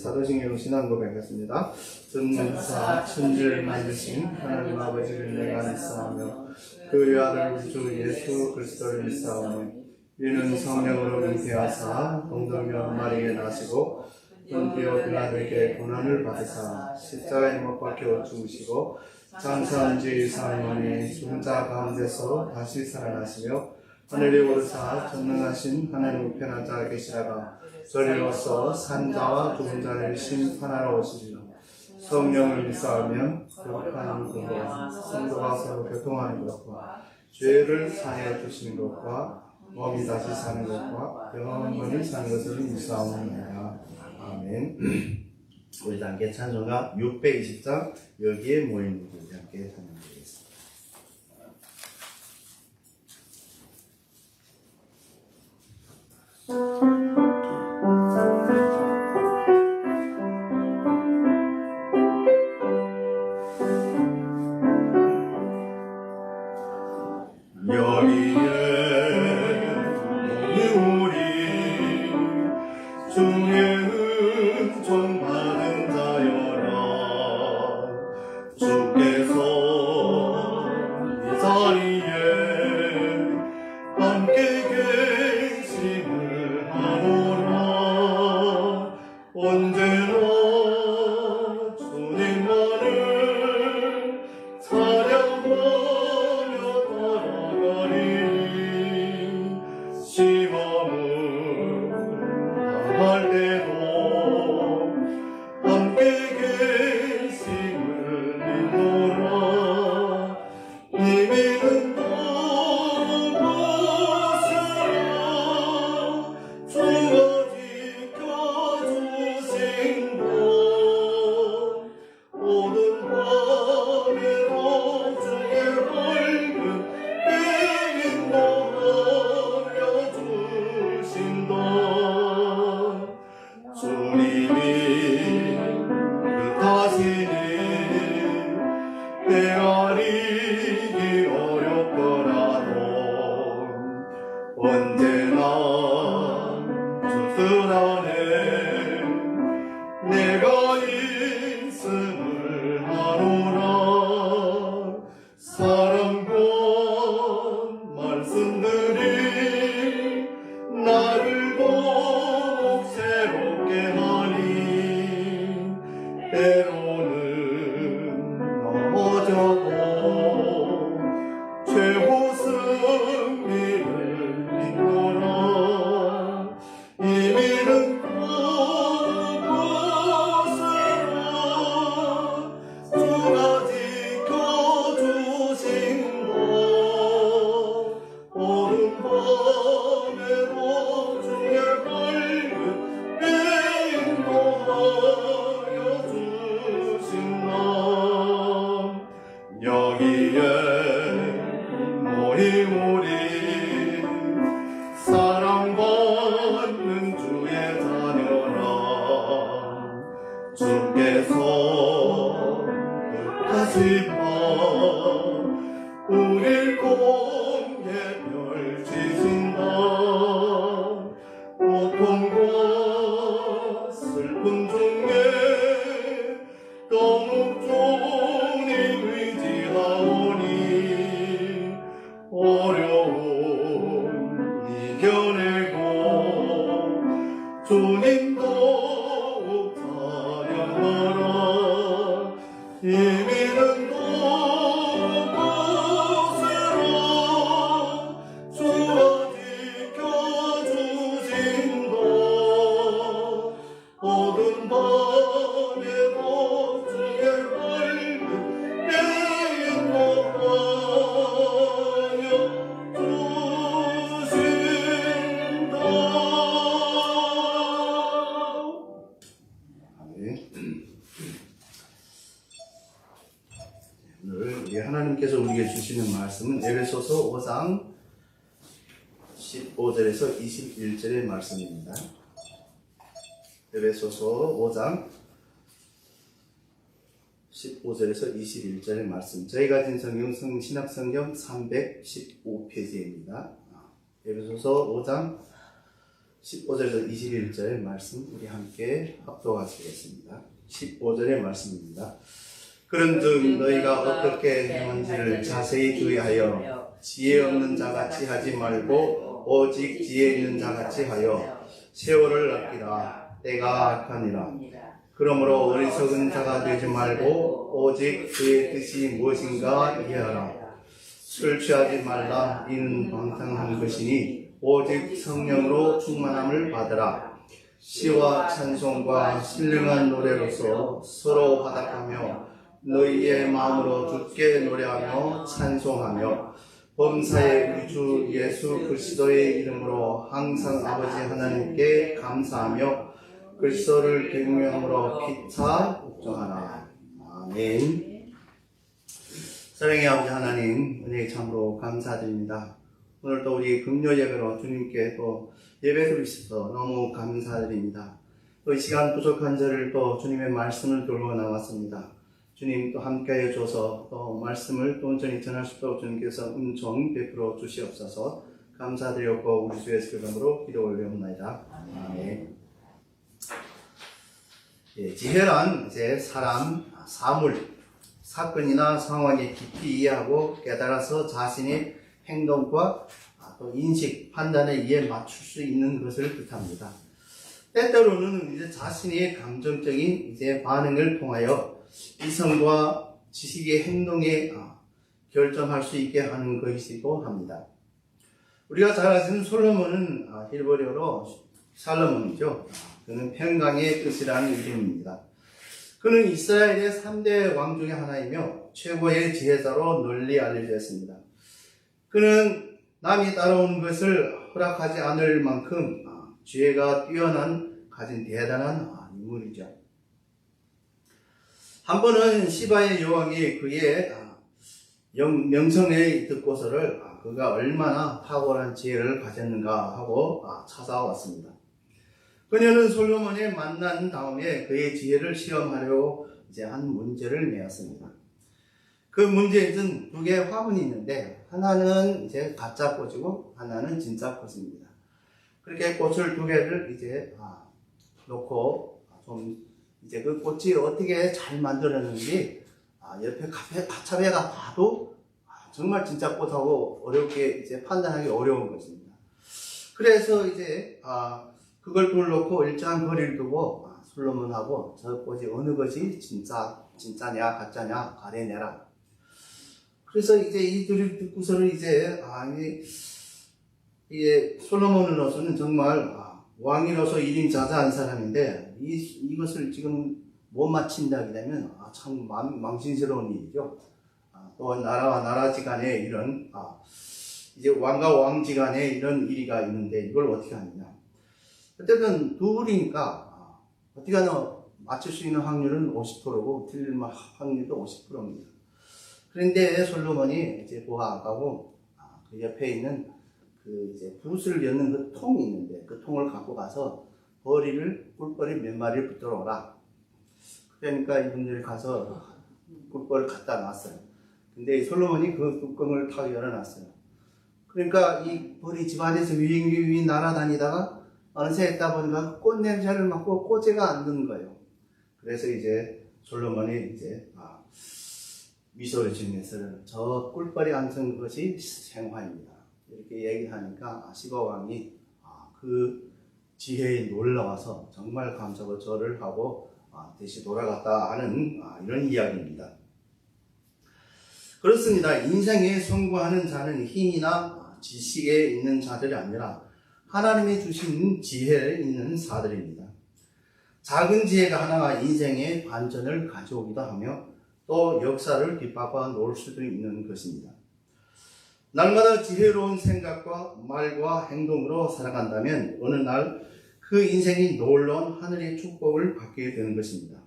사도신경 신앙 고백하겠습니다. 전능사 천지를 만드신 하나님 아버지를 내가 믿사오며 그의 아들 우주 예수 그리스도를 믿사오며 이는 성령으로 잉태하사 동정녀 마리에 나시고 본디오 빌라도에게 고난을 받으사 십자가에 못 박혀 죽으시고 장사한 지 4일 만에 죽은 자 가운데서 다시 살아나시며 하늘에 오르사 전능하신 하나님 우편한 자 계시다가 저리로서 산자와 죽은 자를 심판하러 오시리라. 성령을 믿사오며 거룩한 그와 성도가 서로 교통하는 것과 죄를 사하여 주시는 것과 몸이 다시 사는 것과 영원히 사는 것을 믿사옵나이다. 아멘. 우리 함께 찬송가 620장 여기에 모인 우리 함께 찬양드리겠습니다. 하나님께서 우리에게 주시는 말씀은 에베소서 5장 15절에서 21절의 말씀입니다. 에베소서 5장 15절에서 21절의 말씀. 저희가 가진 성경 신학성경 315페이지입니다. 에베소서 5장 15절에서 21절 말씀 우리 함께 합독하시겠습니다. 15절의 말씀입니다. 그런즉 너희가 어떻게 행한지를 자세히 주의하여 지혜 없는 자같이 하지 말고 오직 지혜 있는 자같이 하여 세월을 아끼라. 때가 악하니라. 그러므로 어리석은 자가 되지 말고 오직 그의 뜻이 무엇인가 이해하라. 술 취하지 말라. 이는 방탕한 것이니 오직 성령으로 충만함을 받으라. 시와 찬송과 신령한 노래로서 서로 화답하며 너희의 마음으로 주께 노래하며 찬송하며 범사의 우리 주 예수 그리스도의 이름으로 항상 아버지 하나님께 감사하며 그리스도를 경외함으로 피차 묵종하라. 아멘. 사랑의 아버지 하나님, 은혜 참으로 감사드립니다. 오늘도 우리 금요 예배로 주님께 또 예배드릴 수 있어서 너무 감사드립니다. 또 이 시간 부족한 저를 또 주님의 말씀을 들고 나왔습니다. 주님 또 함께해 줘서 또 말씀을 또 온전히 전할 수 있도록 주님께서 은총 베풀어 주시옵소서. 감사드렸고 우리 주 예수 이름으로 기도 올려옵나이다. 아멘. 예, 지혜란 이제 사람, 사물, 사건이나 상황에 깊이 이해하고 깨달아서 자신의 행동과 또 인식, 판단에 이해 맞출 수 있는 것을 뜻합니다. 때때로는 이제 자신의 감정적인 이제 반응을 통하여 이성과 지식의 행동에 결정할 수 있게 하는 것이기도 합니다. 우리가 잘 아시는 솔로몬은 히브리어로 살로몬이죠. 그는 평강의 뜻이라는 이름입니다. 그는 이스라엘의 3대 왕 중에 하나이며 최고의 지혜자로 널리 알려져 있습니다. 그는 남이 따라오는 것을 허락하지 않을 만큼 지혜가 뛰어난 가진 대단한 인물이죠. 한 번은 시바의 여왕이 그의 명성에 듣고서를 그가 얼마나 탁월한 지혜를 가졌는가 하고 찾아왔습니다. 그녀는 솔로몬을 만난 다음에 그의 지혜를 시험하려고 이제 한 문제를 내었습니다. 그 문제는 두 개의 화분이 있는데 하나는 이제 가짜 꽃이고 하나는 진짜 꽃입니다. 그렇게 꽃을 두 개를 이제 놓고 좀 이제 그 꽃이 어떻게 잘 만들었는지 옆에 가차배가 봐도 정말 진짜 꽃하고 어렵게 이제 판단하기 어려운 것입니다. 그래서 이제 그걸 둘 놓고 일정한 거리를 두고 솔로몬하고 저 꽃이 어느 것이 진짜냐 가짜냐 가려내라. 그래서 이제 이들을 듣고서는 이제 이게 솔로몬으로서는 정말 왕이로서 1인 자자한 사람인데 이것을 지금 못 맞힌다게 되면 참 망신스러운 일이죠. 또 나라와 나라지간에 이런 이제 왕과 왕지간에 이런 일이가 있는데 이걸 어떻게 하느냐. 어쨌든 둘이니까 어떻게 하나 맞출 수 있는 확률은 50%고 틀릴 확률도 50%입니다. 그런데 솔로몬이 이제 보아하고 그 옆에 있는 그 이제 붓을 넣는 그 통이 있는데 그 통을 갖고 가서 꿀벌이 몇 마리를 붙들어 오라. 그러니까 이분들이 가서 꿀벌을 갖다 놨어요. 근데 솔로몬이 그 뚜껑을 탁 열어놨어요. 그러니까 이 벌이 집안에서 윙윙 날아다니다가 어느새 했다 보니까 꽃 냄새를 맡고 꼬재가 안 드는 거예요. 그래서 이제 솔로몬이 이제 미소를 지으면서 저 꿀벌이 앉은 것이 생화입니다. 이렇게 얘기하니까 시바왕이 그 지혜에 놀라워서 정말 감사하고 절을 하고 다시 돌아갔다 하는 이런 이야기입니다. 그렇습니다. 인생에 성공하는 자는 힘이나 지식에 있는 자들이 아니라 하나님이 주신 지혜에 있는 자들입니다. 작은 지혜가 하나가 인생의 반전을 가져오기도 하며 또 역사를 뒷바꿔 놓을 수도 있는 것입니다. 날마다 지혜로운 생각과 말과 행동으로 살아간다면 어느 날 그 인생이 놀라운 하늘의 축복을 받게 되는 것입니다.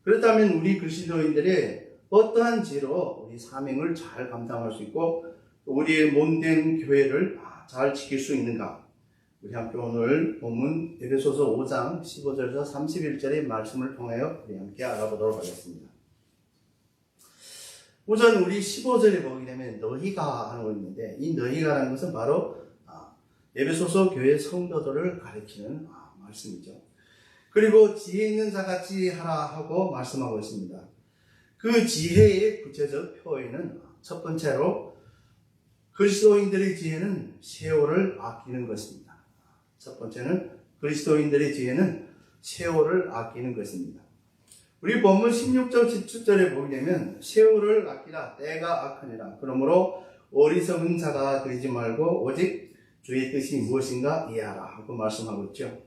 그렇다면 우리 그리스도인들의 어떠한 지혜로 우리 사명을 잘 감당할 수 있고 우리의 몸된 교회를 잘 지킬 수 있는가? 우리 함께 오늘 본문 에베소서 5장 15절에서 31절의 말씀을 통하여 우리 함께 알아보도록 하겠습니다. 우선 우리 15절에 보게 되면 너희가 하는 거 있는데 이 너희가라는 것은 바로 에베소서 교회 성도들을 가리키는 말씀이죠. 그리고 지혜 있는 자같이 하라 하고 말씀하고 있습니다. 그 지혜의 구체적 표현은 첫 번째로 그리스도인들의 지혜는 세월을 아끼는 것입니다. 첫 번째는 그리스도인들의 지혜는 세월을 아끼는 것입니다. 우리 본문 16절 17절에 보게 되면 세월을 아끼라 때가 악하니라. 그러므로 어리석은 자가 되지 말고 오직 주의 뜻이 무엇인가 이해하라 하고 말씀하고 있죠.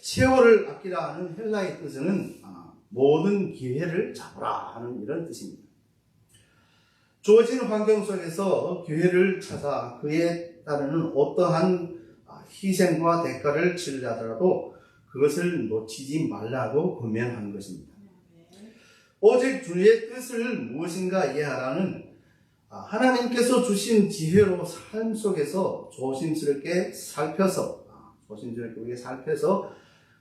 세월을 아끼라 하는 헬라의 뜻은 모든 기회를 잡으라 하는 이런 뜻입니다. 주어진 환경 속에서 기회를 찾아 그에 따르는 어떠한 희생과 대가를 치르더라도 그것을 놓치지 말라고 권면하는 것입니다. 오직 주의 뜻을 무엇인가 이해하라는 하나님께서 주신 지혜로 삶 속에서 조심스럽게 살펴서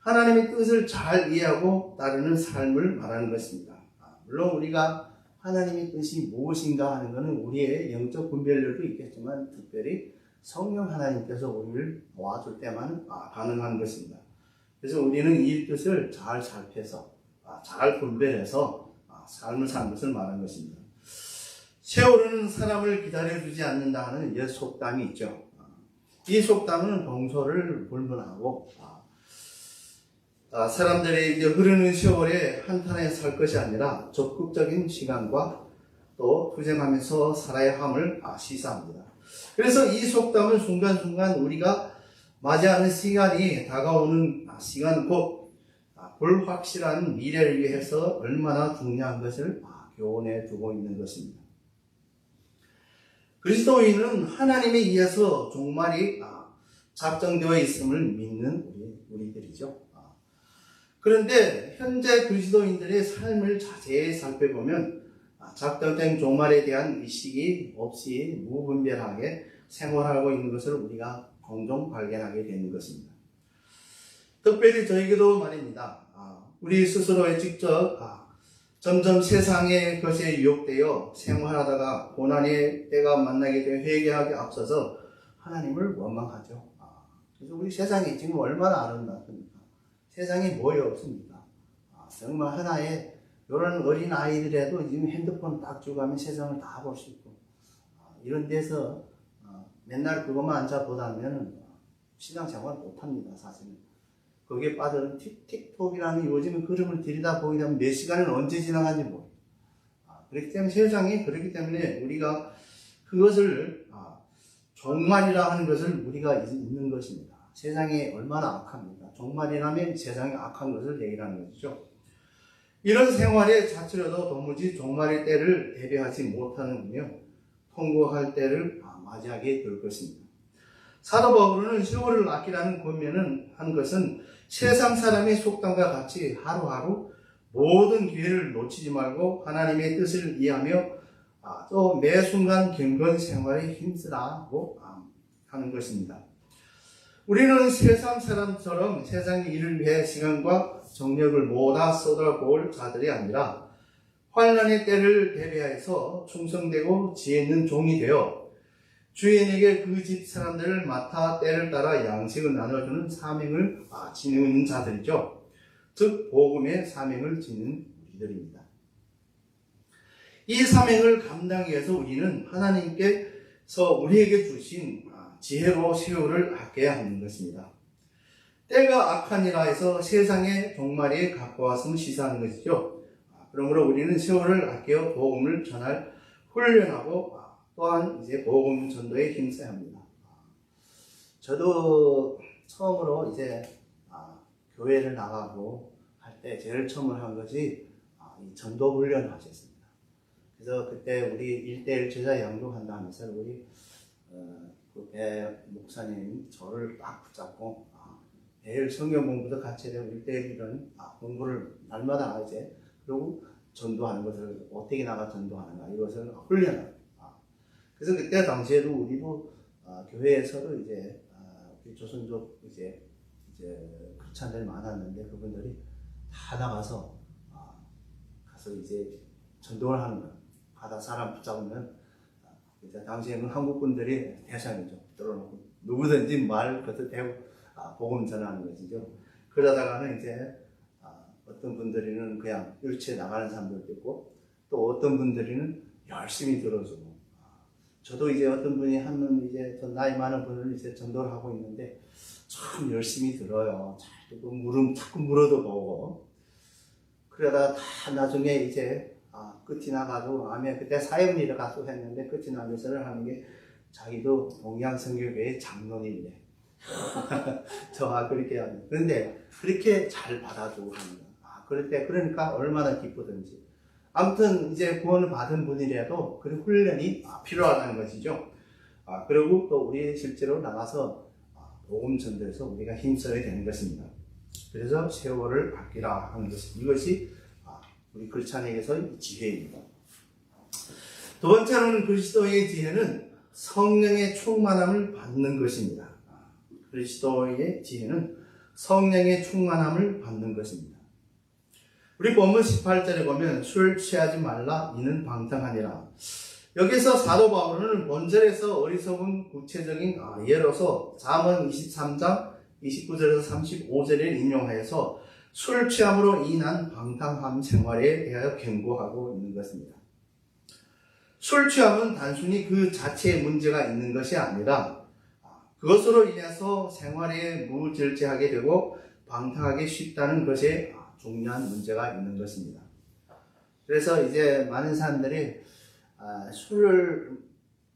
하나님의 뜻을 잘 이해하고 따르는 삶을 말하는 것입니다. 물론 우리가 하나님의 뜻이 무엇인가 하는 것은 우리의 영적 분별력도 있겠지만 특별히 성령 하나님께서 우리를 도와줄 때만 가능한 것입니다. 그래서 우리는 이 뜻을 잘 살펴서 잘 분별해서 삶을 사는 것을 말하는 것입니다. 세월은 사람을 기다려주지 않는다 하는 옛 속담이 있죠. 이 속담은 동서를 불문하고 사람들이 이제 흐르는 세월에 한탄에 살 것이 아니라 적극적인 시간과 또 투쟁하면서 살아야 함을 시사합니다. 그래서 이 속담은 순간순간 우리가 맞이하는 시간이 다가오는 시간 곧 불확실한 미래를 위해서 얼마나 중요한 것을 교훈해 주고 있는 것입니다. 그리스도인은 하나님에 의해서 종말이 작정되어 있음을 믿는 우리들이죠. 그런데 현재 그리스도인들의 삶을 자세히 살펴보면 작정된 종말에 대한 의식이 없이 무분별하게 생활하고 있는 것을 우리가 종종 발견하게 되는 것입니다. 특별히 저에게도 말입니다. 우리 스스로에 직접 점점 세상의 것에 유혹되어 생활하다가 고난의 때가 만나게 되어 회개하기 앞서서 하나님을 원망하죠. 그래서 우리 세상이 지금 얼마나 아름답습니까? 세상에 뭐가 없습니까? 정말 하나의 이런 어린 아이들에도 지금 핸드폰 딱 주고 가면 세상을 다 볼 수 있고 이런 데서 맨날 그것만 앉아보다면 신앙생활 못합니다. 사실은 거기에 빠져는 틱톡이라는 요즘은 그림을 들이다 보게 되면 몇 시간은 언제 지나간지 모르겠어요. 그렇기 때문에 세상이 그렇기 때문에 우리가 그것을 종말이라 하는 것을 우리가 잊는 것입니다. 세상이 얼마나 악합니까? 종말이라면 세상이 악한 것을 얘기하는 것이죠. 이런 생활에 자초려도 도무지 종말의 때를 대비하지 못하는군요. 통고할 때를 맞이하게 될 것입니다. 사도 바울은 세월을 아끼라는 권면을 한 것은 세상 사람의 속담과 같이 하루하루 모든 기회를 놓치지 말고 하나님의 뜻을 이해하며 또 매 순간 경건 생활에 힘쓰라고 하는 것입니다. 우리는 세상 사람처럼 세상의 일을 위해 시간과 정력을 모아 쏟아부을 자들이 아니라 환난의 때를 대비해서 충성되고 지혜 있는 종이 되어 주인에게 그 집 사람들을 맡아 때를 따라 양식을 나눠주는 사명을 지니는 자들이죠. 즉 복음의 사명을 지닌 우리들입니다. 이 사명을 감당하기 위해서 우리는 하나님께서 우리에게 주신 지혜로 세월을 아껴야 하는 것입니다. 때가 악하니라 해서 세상의 종말이 가까웠음을 시사하는 것이죠. 그러므로 우리는 세월을 아껴 복음을 전할 훈련하고 또한 이제 복음 전도에 힘써야 합니다. 저도 처음으로 이제 교회를 나가고 할 때 제일 처음으로 한 것이 이 전도 훈련을 하셨습니다. 그래서 그때 우리 1대1 제자 양육한다 하면서 우리 그 배 목사님 저를 딱 붙잡고 매일 성경 공부도 같이 해야 되고 1대1 이런 공부를 날마다 이제 그리고 전도하는 것을 어떻게 나가 전도하는가 이것을 훈련합니다. 그래서 그때 당시에도 우리도 교회에서도 이제 조선족 이제 크리스찬들이 많았는데 그분들이 다 나가서 가서 이제 전도를 하는 거예요. 가다 사람 붙잡으면 이제 당시에는 한국 분들이 대상이죠. 들어놓고 누구든지 말 것을 대고 복음 전하는 것이죠. 그러다가는 이제 어떤 분들은 그냥 일치에 나가는 사람들도 있고 또 어떤 분들은 열심히 들어주고 저도 이제 어떤 분이 한 분 이제 더 나이 많은 분을 이제 전도를 하고 있는데 참 열심히 들어요. 잘 듣고 자꾸 물어도 보고 그러다가 다 나중에 이제 끝이 나가지고 그때 사역일을 가서 했는데 끝이 나면서 하는 게 자기도 동양선교회의 장로님이래. 저가 그렇게 하는. 그런데 그렇게 잘 받아주고 합니다. 그럴 때 그러니까 얼마나 기쁘든지. 아무튼 이제 구원을 받은 분이라도 그 훈련이 필요하다는 것이죠. 그리고 또 우리 실제로 나가서 복음 전도에서 우리가 힘써야 되는 것입니다. 그래서 세월을 받기라 하는 것이 이것이 우리 크리스찬에게서 지혜입니다. 두 번째로는 그리스도의 지혜는 성령의 충만함을 받는 것입니다. 그리스도의 지혜는 성령의 충만함을 받는 것입니다. 우리 본문 18절에 보면 술 취하지 말라 이는 방탕하니라. 여기서 사도 바울은 본절에서 어리석은 구체적인 예로서 잠언 23장 29절에서 35절을 인용하여서 술 취함으로 인한 방탕함 생활에 대하여 경고하고 있는 것입니다. 술 취함은 단순히 그 자체에 문제가 있는 것이 아니라 그것으로 인해서 생활에 무절제하게 되고 방탕하기 쉽다는 것에 중요한 문제가 있는 것입니다. 그래서 이제 많은 사람들이 술을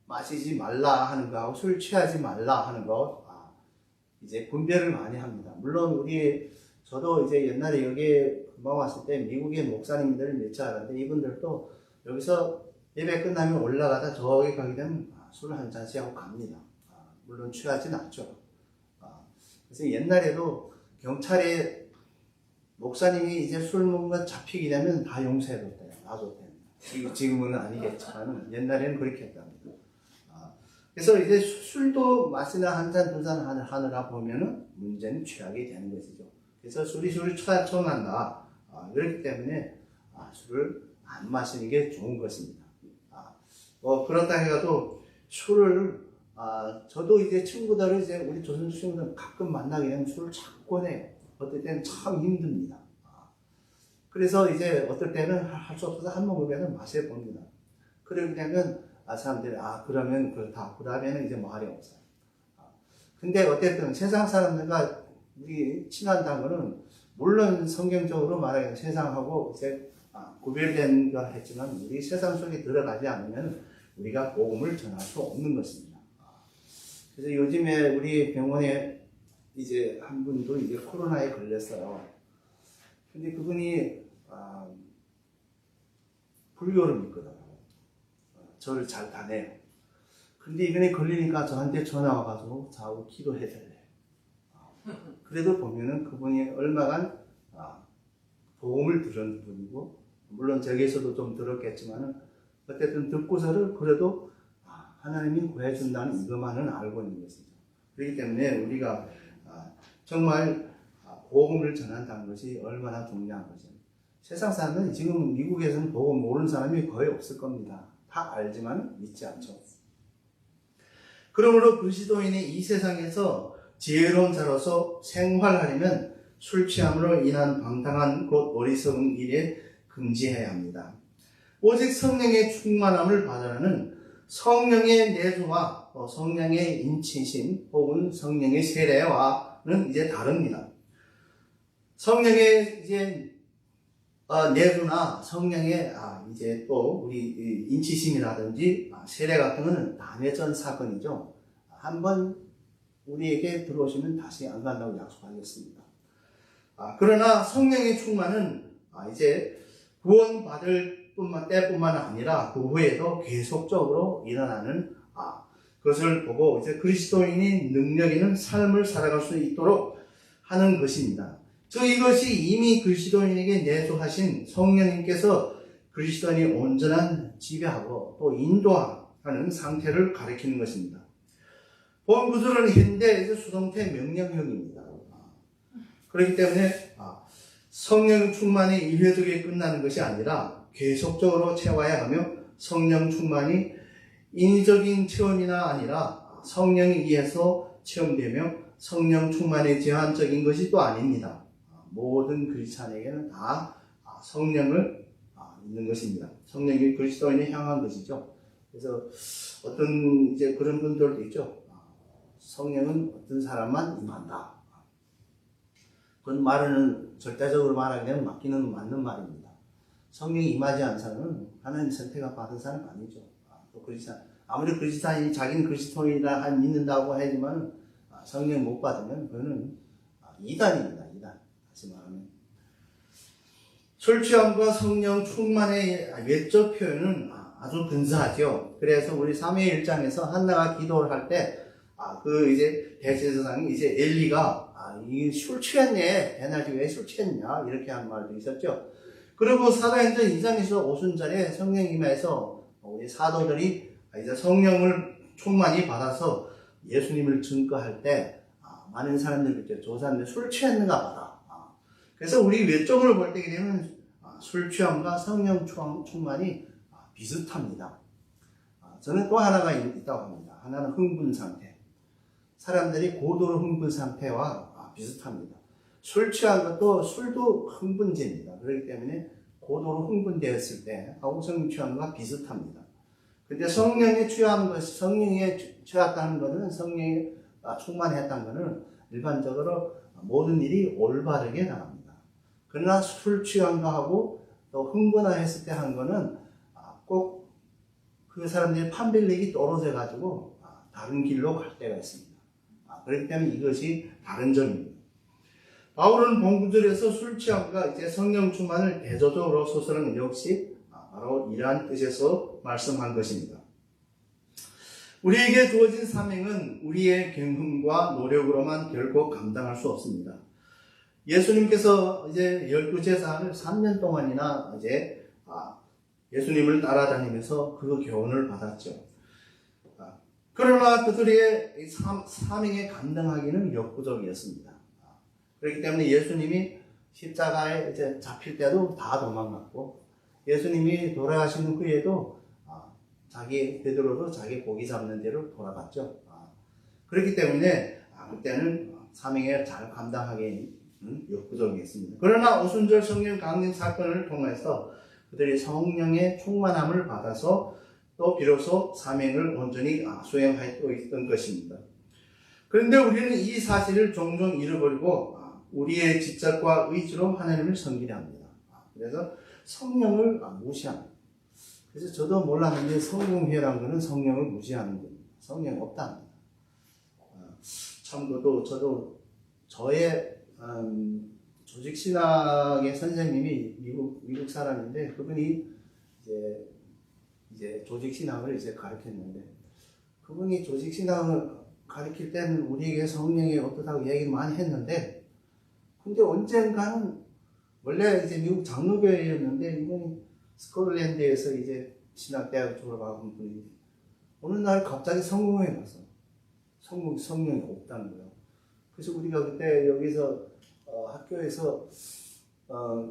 마시지 말라 하는 거하고 술 취하지 말라 하는 거 이제 분별을 많이 합니다. 물론 저도 이제 옛날에 여기 금방 왔을 때 미국의 목사님들을 몇 차 알았는데 이분들도 여기서 예배 끝나면 올라가다 저기 가게 되면 술 한 잔씩 하고 갑니다. 물론 취하진 않죠. 그래서 옛날에도 경찰에 목사님이 이제 술 먹는 거 잡히게 되면 다 용서해줬대요. 놔줬대요. 지금은 아니겠지만 옛날에는 그렇게 했답니다. 그래서 이제 술도 마시나 한 잔, 두 잔 하느라 보면은 문제는 취하게 되는 것이죠. 그래서 술이 처음한다. 그렇기 때문에 술을 안 마시는 게 좋은 것입니다. 그렇다 해가지고 술을 저도 이제 친구들을 이제 우리 조선 친구들 가끔 만나게 되면 술을 자꾸 꺼내요. 어떨 때는 참 힘듭니다. 그래서 이제 어떨 때는 할 수 없어서 한 모금에는 마셔봅니다. 그러게 되면 사람들이 그러면 그렇다. 그 다음에는 이제 말이 없어요. 근데 어쨌든 세상 사람들과 우리 친한다는 거는 물론 성경적으로 말하기는 세상하고 이제 구별된 거 했지만 우리 세상 속에 들어가지 않으면 우리가 복음을 전할 수 없는 것입니다. 그래서 요즘에 우리 병원에 이제 한 분도 이제 코로나에 걸렸어요. 근데 그분이 불교를 믿거든요. 저를 잘 다내요. 근데 이번에 걸리니까 저한테 전화 와가지고 저하고 기도해달래요. 그래도 보면은 그분이 얼마간 복음을 들은 분이고 물론 저기서도 좀 들었겠지만은 어쨌든 듣고서를 그래도 하나님이 구해준다는 이것만은 알고 있는 것이죠. 그렇기 때문에 우리가 정말 복음을 전한다는 것이 얼마나 중요한 거죠. 세상 사람은 지금 미국에서는 복음 모르는 사람이 거의 없을 겁니다. 다 알지만 믿지 않죠. 그러므로 그리스도인이 이 세상에서 지혜로운 자로서 생활하려면 술 취함으로 인한 방탕한 곧 어리석은 일에 금지해야 합니다. 오직 성령의 충만함을 받으라는 성령의 내주와 성령의 인치심 혹은 성령의 세례와는 이제 다릅니다. 성령의 이제 내주나 성령의 이제 또 우리 인치심이라든지 세례 같은 것은 남의 사건이죠. 한번 우리에게 들어오시면 다시 안 간다고 약속하겠습니다. 그러나 성령의 충만은 이제 구원받을 때뿐만 아니라 그 후에도 계속적으로 일어나는 그것을 보고 이제 그리스도인이 능력 있는 삶을 살아갈 수 있도록 하는 것입니다. 이것이 이미 그리스도인에게 내주하신 성령님께서 그리스도인이 온전한 지배하고 또 인도하는 상태를 가리키는 것입니다. 본 구절은 현대 수동태 명령형입니다. 그렇기 때문에 성령 충만이 일회적에 끝나는 것이 아니라 계속적으로 채워야 하며 성령 충만이 인위적인 체험이나 아니라 성령에 의해서 체험되며 성령 충만에 제한적인 것이 또 아닙니다. 모든 그리스도인에게는 다 성령을 있는 것입니다. 성령이 그리스도인에 향한 것이죠. 그래서 어떤 이제 그런 분들도 있죠. 성령은 어떤 사람만 임한다. 그런 말은 절대적으로 말하게 되면 맞는 말입니다. 성령이 임하지 않은 사람은 하나님 선택을 받은 사람 아니죠. 또 아무리 그리스도인이 자기는 그리스도인이라 믿는다고 하지만 성령 못 받으면 그거는 이단입니다. 이단. 다시 말하면 술 취함과 성령 충만의 외적 표현은 아주 근사하죠. 그래서 우리 사무엘 1장에서 한나가 기도를 할 때 이제 대제사장이 이제 엘리가 이 술 취했네. 대낮에 왜 술 취했냐 이렇게 한 말도 있었죠. 그리고 사도행전 2장에서 오순절에 성령 임해서 우리 사도들이 이제 성령을 충만히 받아서 예수님을 증거할 때 많은 사람들이 그때 조사하는데 술 취했는가 봐라. 그래서 우리 외적으로 볼 때 되면 술 취함과 성령 충만이 비슷합니다. 저는 또 하나가 있다고 합니다. 하나는 흥분 상태. 사람들이 고도로 흥분 상태와 비슷합니다. 술 취한 것도 술도 흥분제입니다. 그렇기 때문에 고도로 흥분되었을 때 하고 성령 취함과 비슷합니다. 근데 성령에 취했다는 것은 성령에 충만했다는 것은 일반적으로 모든 일이 올바르게 나갑니다. 그러나 술 취한가 하고 또 흥분했을 때 한 거는 꼭 그 사람들의 판별력이 떨어져 가지고 다른 길로 갈 때가 있습니다. 그렇기 때문에 이것이 다른 점입니다. 바울은 본구절에서 술 취함과 이제 성령 충만을 대조적으로 소설하는 역시 바로 이러한 뜻에서 말씀한 것입니다. 우리에게 주어진 사명은 우리의 경험과 노력으로만 결코 감당할 수 없습니다. 예수님께서 이제 12제사를 3년 동안이나 이제 예수님을 따라다니면서 그 교훈을 받았죠. 그러나 그들의 사명에 감당하기는 역부족이었습니다. 그렇기 때문에 예수님이 십자가에 이제 잡힐 때도 다 도망갔고, 예수님이 돌아가신 후에도 베드로도 자기 고기 잡는 대로 돌아갔죠. 그렇기 때문에 그때는 사명에 잘 감당하기는 역부족이었습니다. 그러나 오순절 성령 강림 사건을 통해서 그들이 성령의 충만함을 받아서 또 비로소 사명을 온전히 수행하고 있던 것입니다. 그런데 우리는 이 사실을 종종 잃어버리고 우리의 지적과 의지로 하나님을 섬기려 합니다. 그래서 성령을 무시합니다. 그래서 저도 몰랐는데 성공회라는 것은 성령을 무시하는 겁니다. 성령 없답니다. 참고도 저도 저의 조직신학의 선생님이 미국 사람인데 그분이 이제 조직신학을 이제 가르쳤는데 그분이 조직신학을 가르칠 때는 우리에게 성령이 어떻다고 얘기를 많이 했는데 근데 언젠가는 원래 이제 미국 장로교회였는데 이분이 스코틀랜드에서 이제 신학대학을 졸업한 분이 어느 날 갑자기 성공회 가서 성령이 없다는 거예요. 그래서 우리가 그때 여기서 학교에서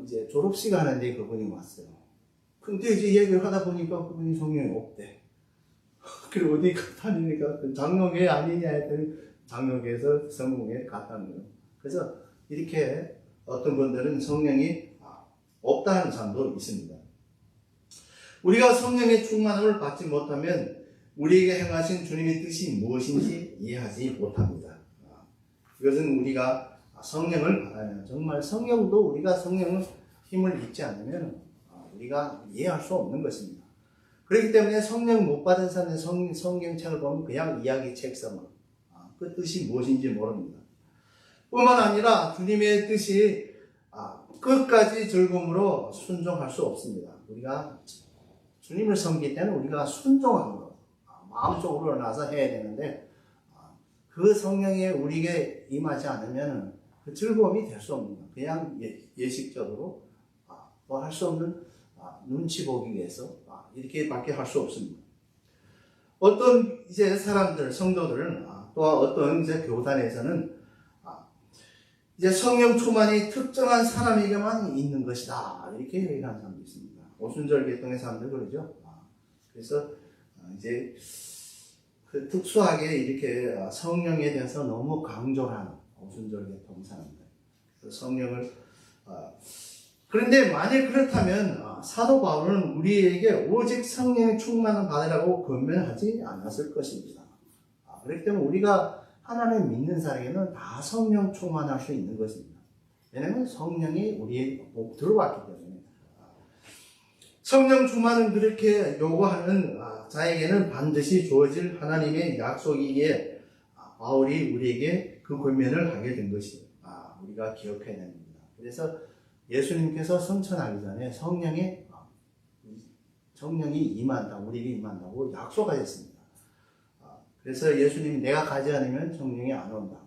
이제 졸업식 하는데 그분이 왔어요. 근데 이제 얘기를 하다 보니까 그분이 성령이 없대. 그리고 어디 다니니까 장로교회 아니냐 했더니 장로교회에서 성공회에 갔다는 거예요. 그래서 이렇게 어떤 분들은 성령이 없다는 사람도 있습니다. 우리가 성령의 충만함을 받지 못하면 우리에게 행하신 주님의 뜻이 무엇인지 이해하지 못합니다. 이것은 우리가 성령을 받아야 정말 성령도 우리가 성령의 힘을 잊지 않으면 우리가 이해할 수 없는 것입니다. 그렇기 때문에 성령 못 받은 사람의 성경책을 보면 그냥 이야기책서만 그 뜻이 무엇인지 모릅니다. 뿐만 아니라 주님의 뜻이 끝까지 즐거움으로 순종할 수 없습니다. 우리가 주님을 섬길 때는 우리가 순종하는 것, 마음속으로 나서 해야 되는데 그 성령에 우리에게 임하지 않으면 그 즐거움이 될 수 없는 것. 그냥 예식적으로 또 할 수 없는 눈치 보기 위해서 이렇게밖에 할 수 없습니다. 어떤 이제 사람들, 성도들은 또 어떤 이제 교단에서는 이제 성령 충만이 특정한 사람에게만 있는 것이다 이렇게 얘기하는 사람도 있습니다. 오순절 계통의 사람들 그러죠. 그래서 이제 그 특수하게 이렇게 성령에 대해서 너무 강조를 하는 오순절의 동사입니다. 성령을 그런데 만약 그렇다면 사도 바울은 우리에게 오직 성령의 충만을 받으라고 권면하지 않았을 것입니다. 그렇기 때문에 우리가 하나님 믿는 사람에게는 다 성령 충만할 수 있는 것입니다. 왜냐하면 성령이 우리의 목 들어왔기 때문에. 성령 충만은 그렇게 요구하는 자에게는 반드시 주어질 하나님의 약속이기에 바울이 우리에게 그 권면을 하게 된 것이 우리가 기억해야 됩니다. 그래서 예수님께서 성천하기 전에 성령이 임한다고, 우리에게 임한다고 약속하셨습니다. 그래서 예수님이 내가 가지 않으면 성령이 안 온다.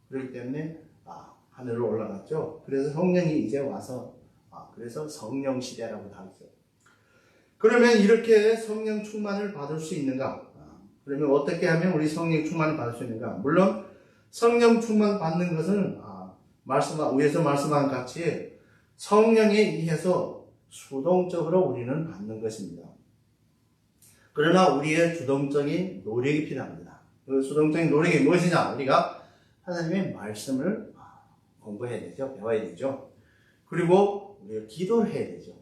그렇기 때문에 하늘로 올라갔죠. 그래서 성령이 이제 와서 그래서 성령 시대라고 하죠. 그러면 이렇게 성령 충만을 받을 수 있는가? 그러면 어떻게 하면 우리 성령 충만을 받을 수 있는가? 물론 성령 충만 받는 것은 위에서 말씀한 같이 성령에 의해서 수동적으로 우리는 받는 것입니다. 그러나 우리의 주동적인 노력이 필요합니다. 그 수동적인 노력이 무엇이냐? 우리가 하나님의 말씀을 공부해야 되죠. 배워야 되죠. 그리고 우리가 기도를 해야 되죠.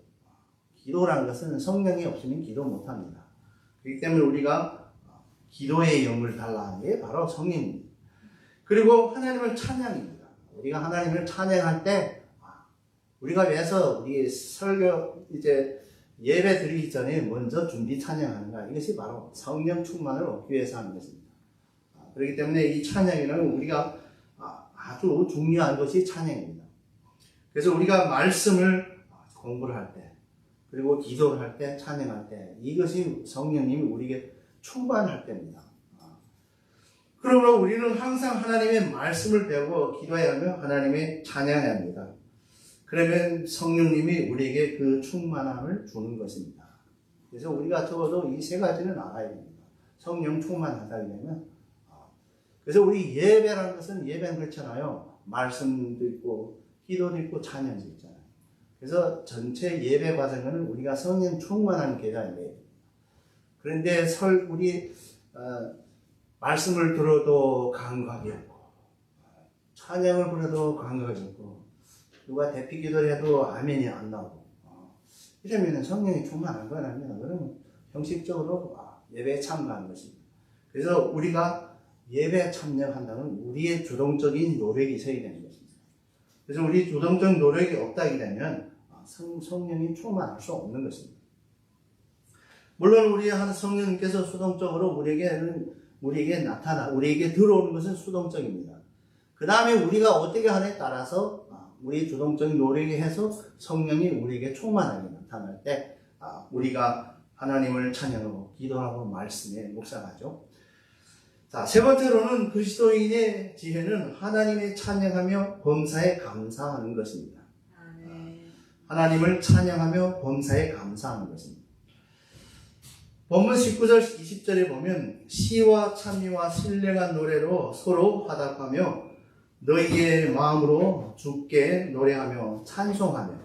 기도라는 것은 성령이 없으면 기도 못합니다. 그렇기 때문에 우리가 기도의 영을 달라는 게 바로 성령입니다. 그리고 하나님을 찬양입니다. 우리가 하나님을 찬양할 때 우리가 왜서 우리 설교 예배 드리기 전에 먼저 준비 찬양하는가? 이것이 바로 성령 충만을 얻기 위해서 하는 것입니다. 그렇기 때문에 이 찬양이라는 우리가 아주 중요한 것이 찬양입니다. 그래서 우리가 말씀을 공부를 할 때, 그리고 기도를 할 때, 찬양할 때, 이것이 성령님이 우리에게 충만할 때입니다. 그러므로 우리는 항상 하나님의 말씀을 배우고 기도해야 하며 하나님의 찬양해야 합니다. 그러면 성령님이 우리에게 그 충만함을 주는 것입니다. 그래서 우리가 적어도 이 세 가지는 알아야 됩니다. 성령 충만하다 이러면 그래서 우리 예배라는 것은 예배는 그렇잖아요. 말씀도 있고 기도도 있고 찬양도 있잖아요. 그래서 전체 예배 과정은 우리가 성령 충만한 계단이에요. 그런데 우리 말씀을 들어도 감각이 없고 찬양을 부려도 감각이 없고 누가 대피 기도를 해도 아멘이 안 나오고 이러면 성령이 충만한 건 아닙니다. 그러면 형식적으로 예배에 참가하는 것입니다. 그래서 우리가 예배에 참여한다는 우리의 주동적인 노력이 있어야 되는 것입니다. 그래서 우리 주동적 노력이 없다게 되면 성령이 충만할 수 없는 것입니다. 물론 우리 한 성령님께서 수동적으로 우리에게 우리에게 들어오는 것은 수동적입니다. 그 다음에 우리가 어떻게 하느냐에 따라서 우리 주동적인 노력에 해서 성령이 우리에게 충만하게 나타날 때 우리가 하나님을 찬양하고 기도하고 말씀에 묵상하죠. 자, 세 번째로는 그리스도인의 지혜는 하나님의 찬양하며 범사에 감사하는 것입니다. 하나님을 찬양하며 범사에 감사하는 것입니다. 본문 19절 20절에 보면 시와 찬미와 신령한 노래로 서로 화답하며 너희의 마음으로 주께 노래하며 찬송하며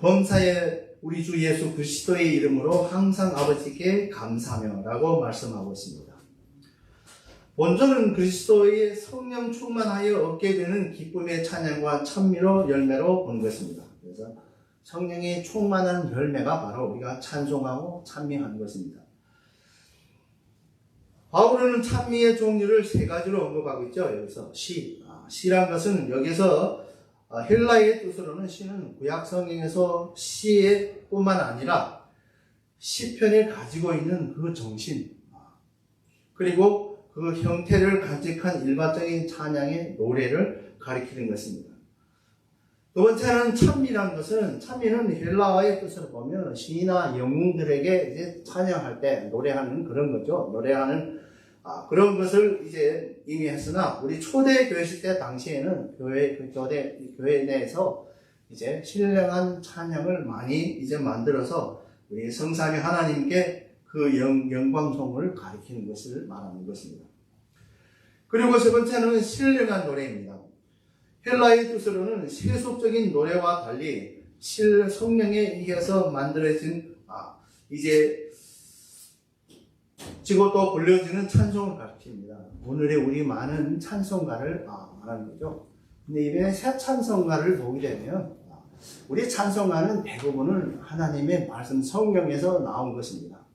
범사에 우리 주 예수 그리스도의 이름으로 항상 아버지께 감사하며 라고 말씀하고 있습니다. 본절은 그리스도의 성령 충만하여 얻게 되는 기쁨의 찬양과 찬미로 열매로 본 것입니다. 그래서 성령의 충만한 열매가 바로 우리가 찬송하고 찬미하는 것입니다. 바울은 찬미의 종류를 세 가지로 언급하고 있죠. 여기서 시란 것은 여기서 헬라의 뜻으로는 시는 구약 성경에서 시의 뿐만 아니라 시편에 가지고 있는 그 정신 그리고 그 형태를 간직한 일반적인 찬양의 노래를 가리키는 것입니다. 두 번째는 찬미라는 것은 찬미는 헬라어의 뜻을 보면 신이나 영웅들에게 이제 찬양할 때 노래하는 그런 거죠. 노래하는 그런 것을 이제 의미했으나 우리 초대 교회 시대 당시에는 교회 내에서 이제 신령한 찬양을 많이 이제 만들어서 우리 성삼위 하나님께 그 영광송을 가리키는 것을 말하는 것입니다. 그리고 세 번째는 신령한 노래입니다. 헬라의 뜻으로는 세속적인 노래와 달리 성령에 의해서 만들어진 이제 지고 또 불려지는 찬송을 가르칩니다. 오늘의 우리 많은 찬송가를 말하는 거죠. 근데 이번에 새 찬송가를 보게 되면 우리 찬송가는 대부분은 하나님의 말씀 성경에서 나온 것입니다.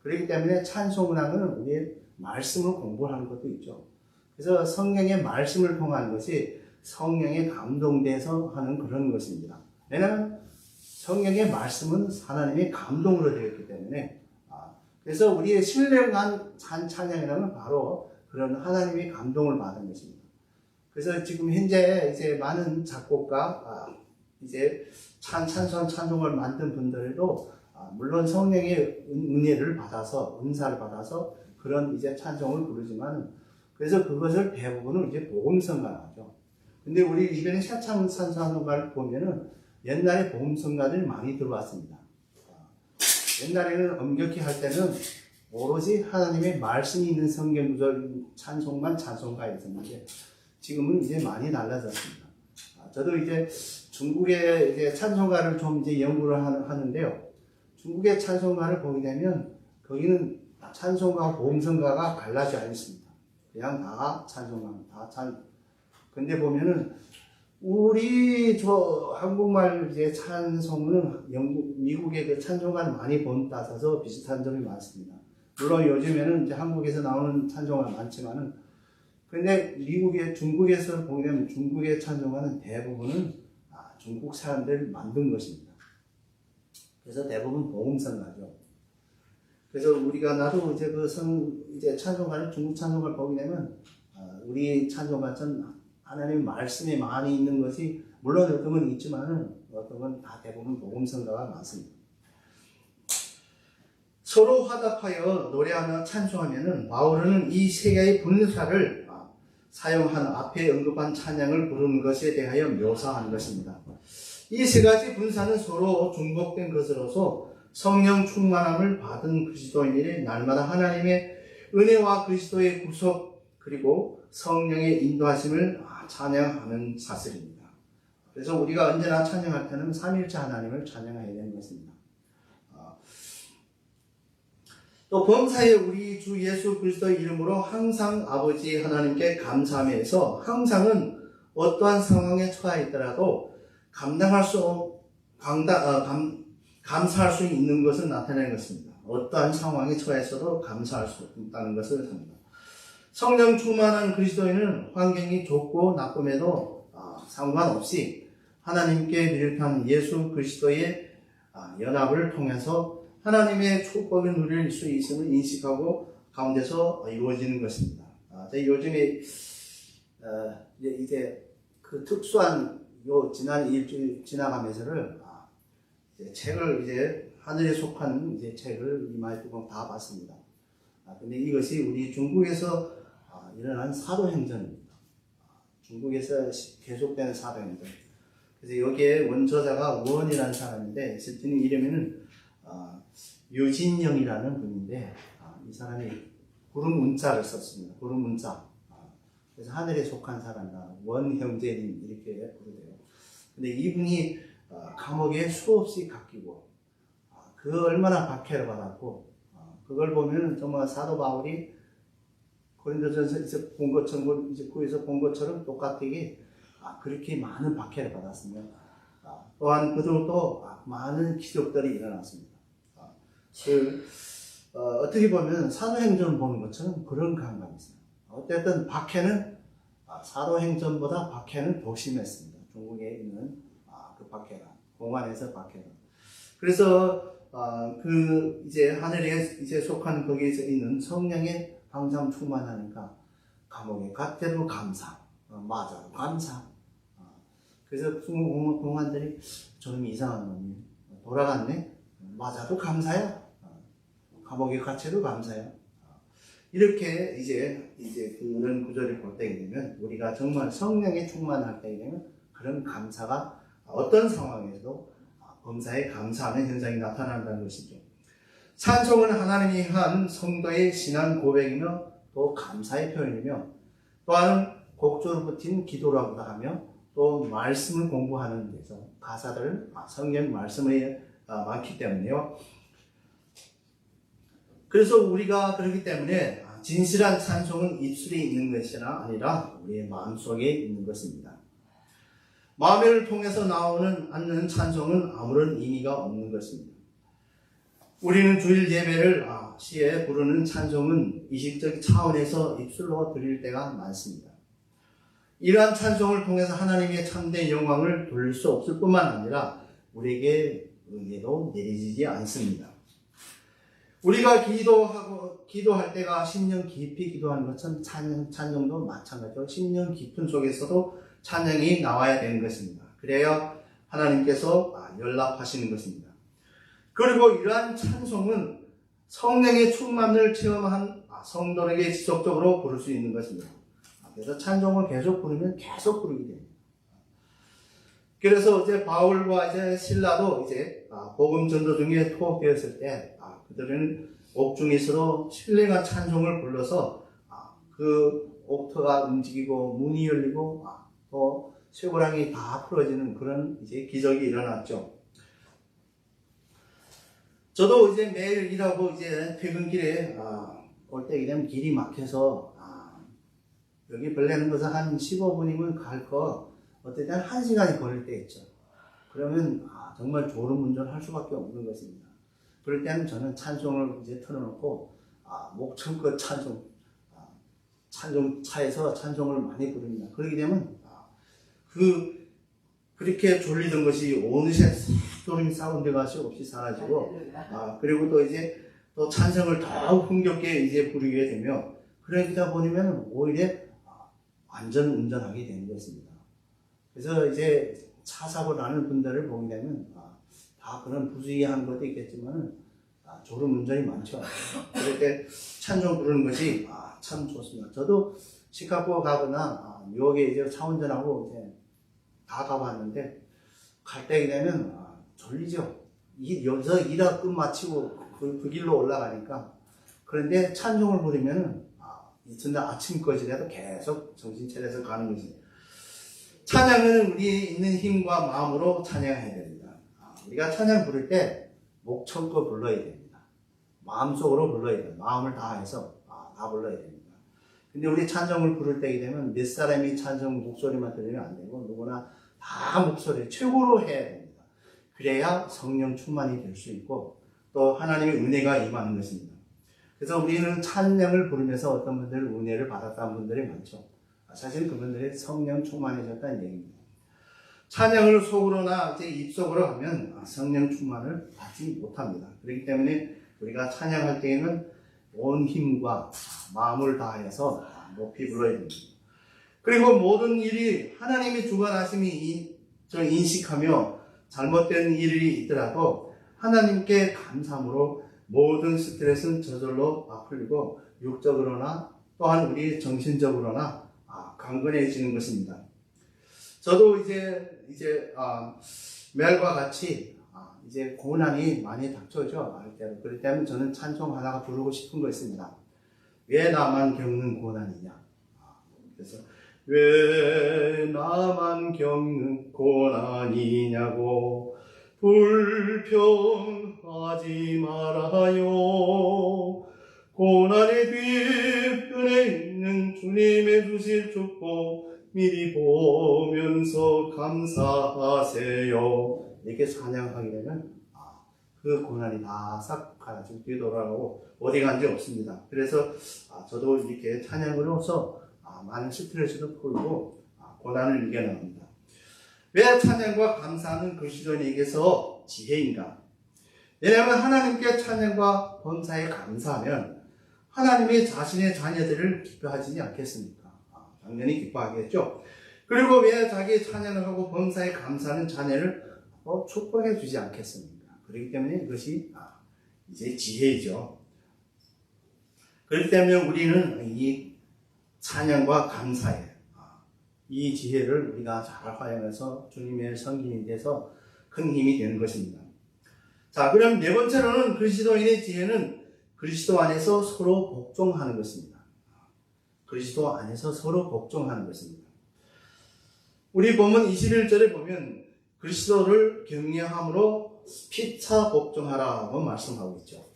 그렇기 때문에 찬송가는 우리의 말씀을 공부하는 것도 있죠. 그래서 성경의 말씀을 통하는 것이 성령에 감동돼서 하는 그런 것입니다. 왜냐하면 성경의 말씀은 하나님의 감동으로 되었기 때문에 그래서 우리의 신령한 찬양이라는 바로 그런 하나님의 감동을 받은 것입니다. 그래서 지금 현재 이제 많은 작곡가 이제 찬송을 만든 분들도 물론 성령의 은혜를 받아서 은사를 받아서 그런 이제 찬송을 부르지만 그래서 그것을 대부분은 이제 복음성가죠. 근데 우리 이번에 찬송가를 보면은 옛날에 복음성가들이 많이 들어왔습니다. 옛날에는 엄격히 할 때는 오로지 하나님의 말씀이 있는 성경 구절 찬송만 찬송가에 있었는데 지금은 이제 많이 달라졌습니다. 저도 이제 중국의 이제 찬송가를 좀 이제 연구를 하는데요. 중국의 찬송가를 보게 되면 거기는 찬송가와 복음성가가 갈라지 않습니다. 그냥 다 찬송가입니다. 근데 보면은 우리 한국말 이제 찬송은 미국의 그 찬송가를 많이 본따서 비슷한 점이 많습니다. 물론 요즘에는 이제 한국에서 나오는 찬송가 많지만은 근데 중국에서 보게 되면 중국의 찬송가는 대부분은 중국 사람들이 만든 것입니다. 그래서 대부분 복음성가죠. 그래서 우리가 나도 이제 이제 찬송가를 중국 찬송가를 보게 되면 우리 찬송가는 하나님의 말씀이 많이 있는 것이 물론 어떤 건 있지만은 어떤 건 다 대부분 복음성가가 많습니다. 서로 화답하여 노래하며 찬송하면은 바울은 이 세 개의 분사를 사용한 앞에 언급한 찬양을 부르는 것에 대하여 묘사한 것입니다. 이 세 가지 분사는 서로 중복된 것으로서 성령 충만함을 받은 그리스도인들이 날마다 하나님의 은혜와 그리스도의 구속 그리고 성령의 인도하심을 찬양하는 사실입니다. 그래서 우리가 언제나 찬양할 때는 삼일체 하나님을 찬양해야 되는 것입니다. 또 범사에 우리 주 예수 그리스도의 이름으로 항상 아버지 하나님께 감사하면서 항상은 어떠한 상황에 처해 있더라도 감사할 수 있는 것을 나타내는 것입니다. 어떠한 상황에 처해서도 감사할 수 있다는 것을 합니다. 성령 충만한 그리스도인은 환경이 좋고 나쁨에도 상관없이 하나님께 비롯한 예수 그리스도의 연합을 통해서 하나님의 축복을 누릴 수 있음을 인식하고 가운데서 이루어지는 것입니다. 요즘에 이제 그 특수한 지난 일주일 지나가면서를 책을 이제 하늘에 속한 이제 책을 이마에 두고 다 봤습니다. 근데 이것이 우리 중국에서 일어난 사도행전입니다. 중국에서 계속되는 사도행전. 그래서 여기에 원저자가 원이라는 사람인데 실제는 이름에는 유진영이라는 분인데 이 사람이 구름 운자를 썼습니다. 구름 운자. 그래서 하늘에 속한 사람이다. 원형제님 이렇게 부르대요. 근데 이분이 감옥에 수없이 갇히고 그 얼마나 박해를 받았고 그걸 보면 정말 사도 바울이 고린도전서에서 본 것처럼 이제 구에서 본 것처럼 똑같게 그렇게 많은 박해를 받았으며 또한 그들도 많은 기적들이 일어났습니다. 어떻게 보면 사도행전을 보는 것처럼 그런 감각이 있어요. 어쨌든 박해는 사도행전보다 박해는 더 심했습니다. 중국에 있는 그 박해가 공안에서 박해가. 그래서 이제 하늘에 이제 속한 거기에 있는 성령의 항상 충만하니까 감옥에 갈 때도 감사, 맞아요, 감사. 그래서 중국 공안들이 저놈 이상한 놈이 돌아갔네, 맞아도 감사야. 감옥에 갇혀도 감사야. 이렇게 이제 그런 구절을 볼 때에 되면 우리가 정말 성령에 충만할 때에 되면 그런 감사가 어떤 상황에서도 범사에 감사하는 현상이 나타난다는 것이죠. 찬송은 하나님이 한 성도의 신앙 고백이며 또 감사의 표현이며 또한 곡조로 붙인 기도라고도 하며 또 말씀을 공부하는 데서 가사들은 성경 말씀에 많기 때문에요. 그래서 우리가 그렇기 때문에 진실한 찬송은 입술에 있는 것이 아니라 우리의 마음속에 있는 것입니다. 마음을 통해서 나오는 않는 찬송은 아무런 의미가 없는 것입니다. 우리는 주일 예배를 시에 부르는 찬송은 의식적 차원에서 입술로 드릴 때가 많습니다. 이러한 찬송을 통해서 하나님의 참된 영광을 돌릴 수 없을 뿐만 아니라 우리에게 은혜도 내리지 않습니다. 우리가 기도할 때가 심령 깊이 기도하는 것처럼 찬송도 마찬가지로 심령 깊은 속에서도 찬양이 나와야 되는 것입니다. 그래야 하나님께서 연락하시는 것입니다. 그리고 이러한 찬송은 성령의 충만을 체험한 성도에게 지속적으로 부를 수 있는 것입니다. 그래서 찬송을 계속 부르면 계속 부르게 됩니다. 그래서 이제 바울과 이제 신라도 이제 복음 전도 중에 투옥되었을 때 그들은 옥중에서도 신령한 찬송을 불러서 그 옥터가 움직이고 문이 열리고 또 쇠고랑이 다 풀어지는 그런 이제 기적이 일어났죠. 저도 이제 매일 일하고 이제 퇴근길에 올 때 되면 길이 막혀서 여기 벌레는 것은 한 15분이면 갈 거 어떨 때는 1시간이 걸릴 때 있죠. 그러면 정말 졸음운전할 수밖에 없는 것입니다. 그럴 때는 저는 찬송을 이제 틀어놓고 목청껏 찬송차에서 찬송을 많이 부릅니다. 그러게 되면 그렇게 졸리던 것이 어느새 졸음이 싸운 것이 없이 사라지고 그리고 또 이제 또 찬송을 더욱 흥겹게 이제 부르게 되며 그러다 보면 오히려 완전 운전하게 되는 것입니다. 그래서 이제 차 사고 나는 분들을 보게 되면 다 그런 부주의한 것도 있겠지만 졸음 운전이 많죠. 그럴 때 찬송 부르는 것이 참 좋습니다. 저도 시카고 가거나 뉴욕에 이제 차 운전하고 이제 다 가봤는데 갈 때 되면 졸리죠. 여기서 일하 끝마치고 그 길로 올라가니까. 그런데 찬송을 부르면 이튿날 아침까지라도 계속 정신 차려서 가는 것입니다. 찬양은 우리 있는 힘과 마음으로 찬양해야 됩니다. 우리가 찬양 부를 때 목청껏 불러야 됩니다. 마음속으로 불러야 돼요. 마음을 다해서 다 불러야 됩니다. 근데 우리 찬송을 부를 때게 되면 몇 사람이 찬송 목소리만 들으면 안 되고 누구나 다 목소리 최고로 해야 됩니다. 그래야 성령 충만이 될 수 있고 또 하나님의 은혜가 임하는 것입니다. 그래서 우리는 찬양을 부르면서 어떤 분들 은혜를 받았다는 분들이 많죠. 사실 그분들이 성령 충만해졌다는 얘기입니다. 찬양을 속으로나 이제 입속으로 하면 성령 충만을 받지 못합니다. 그렇기 때문에 우리가 찬양할 때에는 온 힘과 마음을 다해서 높이 불러야 됩니다. 그리고 모든 일이 하나님의 주관하심이 인식하며 잘못된 일이 있더라도 하나님께 감사함으로 모든 스트레스는 저절로 풀리고 육적으로나 또한 우리 정신적으로나 강건해지는 것입니다. 저도 이제 매일과 같이 이제 고난이 많이 닥쳐오죠. 그럴 때는 저는 찬송 하나가 부르고 싶은 거 있습니다. 왜 나만 겪는 고난이냐? 그래서 왜 나만 겪는 고난이냐고 불평하지 말아요. 고난의 뒤편에 있는 주님의 주실 축복 미리 보면서 감사하세요. 이렇게 찬양하게 되면 그 고난이 다 싹 가지고 뒤돌아가고 어디 간지 없습니다. 그래서 저도 이렇게 찬양으로서 많은 스트레스도 풀고 고난을 이겨나갑니다. 왜 찬양과 감사하는 그리스도인에게서 지혜인가? 왜냐하면 하나님께 찬양과 범사에 감사하면 하나님이 자신의 자녀들을 기뻐하지 않겠습니까? 당연히 기뻐하겠죠. 그리고 왜 자기 찬양을 하고 범사에 감사하는 자녀를 축복해 주지 않겠습니까? 그렇기 때문에 이것이 이제 지혜이죠. 그렇기 때문에 우리는 이 찬양과 감사에 이 지혜를 우리가 잘 활용해서 주님의 성김이 돼서 큰 힘이 되는 것입니다. 자, 그럼 네 번째로는 그리스도인의 지혜는 그리스도 안에서 서로 복종하는 것입니다. 그리스도 안에서 서로 복종하는 것입니다. 우리 본문 21절에 보면 그리스도를 경외함으로 피차 복종하라고 말씀하고 있죠.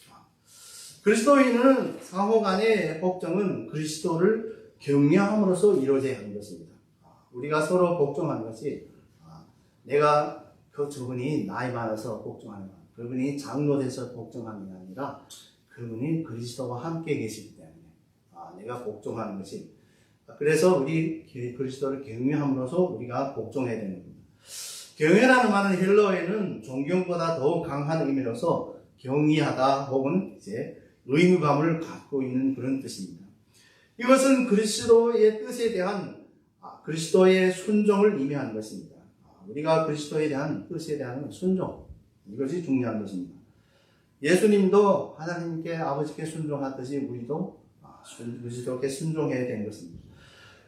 그리스도인은 상호 간의 복종은 그리스도를 경외함으로써 이루어져야 하는 것입니다. 우리가 서로 복종하는 것이 내가 저분이 나이 많아서 복종하는 것, 그분이 장로 돼서 복종하는 게 아니라 그분이 그리스도와 함께 계시기 때문에 내가 복종하는 것이, 그래서 우리 그리스도를 경외함으로써 우리가 복종해야 되는 겁니다. 경외라는 말은 헬러어에는 존경보다 더욱 강한 의미로서 경의하다 혹은 이제 의무감을 갖고 있는 그런 뜻입니다. 이것은 그리스도의 뜻에 대한 그리스도의 순종을 의미하는 것입니다. 우리가 그리스도에 대한 뜻에 대한 순종, 이것이 중요한 것입니다. 예수님도 하나님께 아버지께 순종하듯이 우리도 그리스도께 순종해야 되는 것입니다.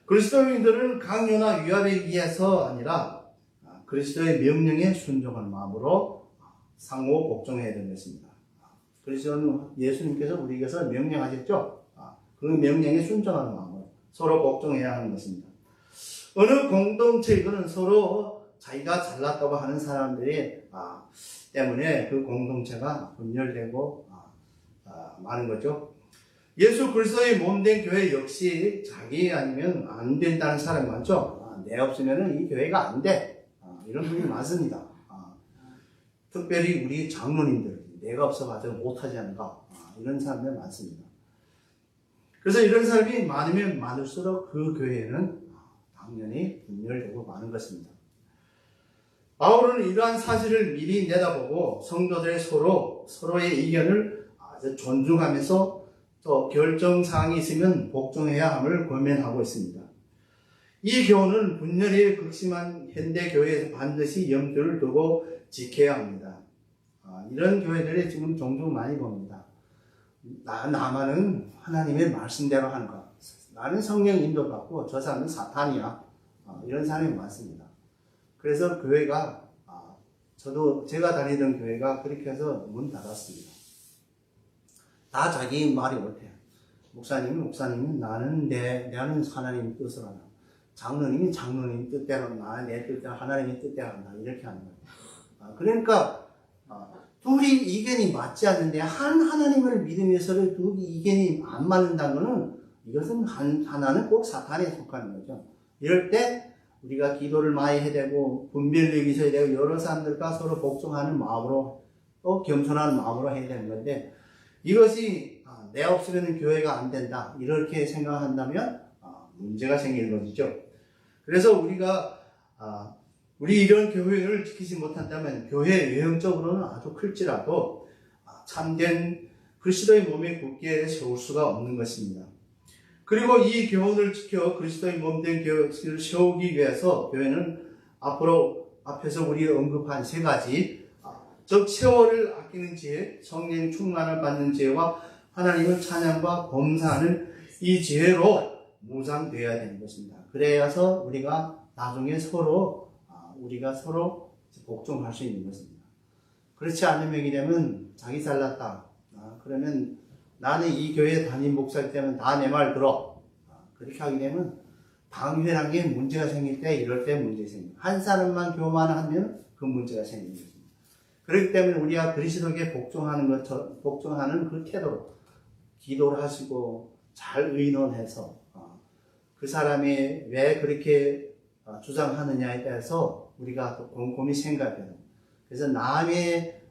그리스도인들은 강요나 위압에 의해서 아니라 그리스도의 명령에 순종하는 마음으로 상호 복종해야 되는 것입니다. 그리스도는 예수님께서 우리에게서 명령하셨죠. 그 명령에 순종하는 마음으로 서로 복종해야 하는 것입니다. 어느 공동체이든 서로 자기가 잘났다고 하는 사람들이 때문에 그 공동체가 분열되고 많은 거죠. 예수 그리스도의 몸된 교회 역시 자기 아니면 안 된다는 사람이 많죠. 내 없으면 이 교회가 안 돼. 이런 분이 많습니다. 특별히 우리 장로님들, 내가 없어가지고 못하지 않을까. 이런 사람들 많습니다. 그래서 이런 사람이 많으면 많을수록 그 교회는 당연히 분열되고 많은 것입니다. 바울은 이러한 사실을 미리 내다보고 성도들의 서로의 의견을 아주 존중하면서 또 결정사항이 있으면 복종해야 함을 권면하고 있습니다. 이 교훈은 분열이 극심한 현대 교회에서 반드시 염두를 두고 지켜야 합니다. 이런 교회들이 지금 종종 많이 봅니다. 나만은 하나님의 말씀대로 하는 것. 나는 성령 인도받고 저 사람은 사탄이야. 이런 사람이 많습니다. 그래서 교회가 제가 다니던 교회가 그렇게 해서 문 닫았습니다. 다 자기 말이 옳대요. 목사님은 나는 하나님 뜻을 한다. 장로님이 장로님 뜻대로 한다. 내 뜻대로 하나님의 뜻대로 한다. 이렇게 하는 거예요. 그러니까 둘이 의견이 맞지 않는데 하나님을 믿으면서 두 의견이 안 맞는다는 것은 이것은 하나는 꼭 사탄에 속하는 거죠. 이럴 때 우리가 기도를 많이 해야 되고 분별력이 있어야 되고 여러 사람들과 서로 복종하는 마음으로 또 겸손한 마음으로 해야 되는 건데, 이것이 내 없으면 교회가 안 된다 이렇게 생각한다면 문제가 생기는 것이죠. 그래서 우리 이런 교회를 지키지 못한다면 교회 외형적으로는 아주 클지라도 참된 그리스도의 몸에 굳게 세울 수가 없는 것입니다. 그리고 이 교훈을 지켜 그리스도의 몸된 교회를 세우기 위해서 교회는 앞에서 우리 언급한 세 가지, 즉 세월을 아끼는 지혜, 성령 충만을 받는 지혜와 하나님을 찬양과 범사하는 이 지혜로 무장되어야 되는 것입니다. 그래야서 우리가 나중에 우리가 서로 복종할 수 있는 것입니다. 그렇지 않으면 되면 자기 잘났다. 그러면 나는 이 교회 담임 목사이기 때문에 다 내 말 들어. 그렇게 하게 되면 당연한 게 문제가 생길 때 이럴 때 문제가 생깁니다. 한 사람만 교만하면 그 문제가 생기는 것입니다. 그렇기 때문에 우리가 그리스도께 복종하는 그 태도로 기도를 하시고 잘 의논해서 그 사람이 왜 그렇게 주장하느냐에 대해서 우리가 또 곰곰이 생각해요. 그래서 남의